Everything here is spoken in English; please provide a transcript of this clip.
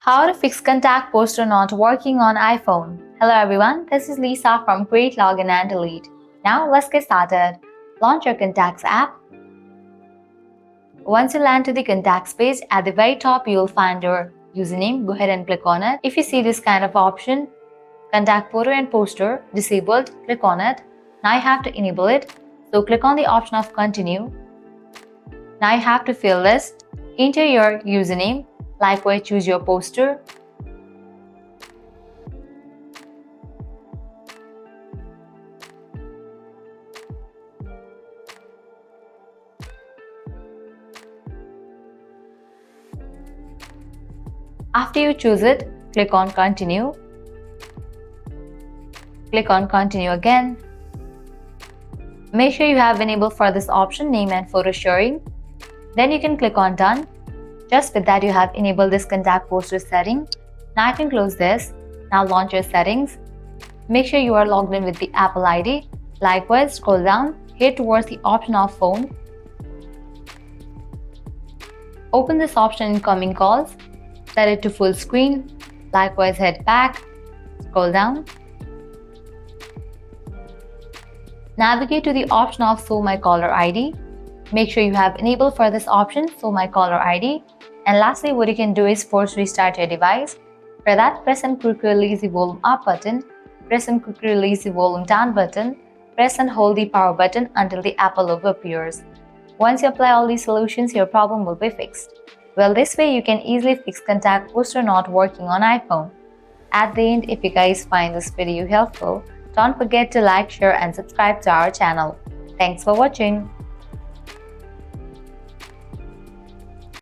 How to fix contact poster not working on iPhone. Hello everyone, this is Lisa from Create, Login and Delete. Now let's get started. Launch your Contacts app. Once you land to the Contacts page, at the very top you will find your username. Go ahead and click on it. If you see this kind of option, Contact Photo and Poster disabled, click on it. Now you have to enable it. So click on the option of Continue. Now you have to fill this. Enter your username. Likewise, choose your poster. After you choose it, click on Continue. Click on Continue again. Make sure you have enabled for this option name and photo sharing. Then you can click on Done. Just with that, you have enabled this contact poster setting. Now you can close this. Now launch your settings. Make sure you are logged in with the Apple ID. Likewise, scroll down, head towards the option of phone. Open this option incoming calls. Set it to full screen. Likewise, head back. Scroll down. Navigate to the option of Show My Caller ID. Make sure you have enabled for this option, Show My Caller ID. And lastly, what you can do is force restart your device. For that, press and quickly release the volume up button, press and quickly release the volume down button, press and hold the power button until the Apple logo appears. Once you apply all these solutions, your problem will be fixed. Well, this way you can easily fix contact poster not working on iPhone. At the end, if you guys find this video helpful, don't forget to like, share and subscribe to our channel. Thanks for watching.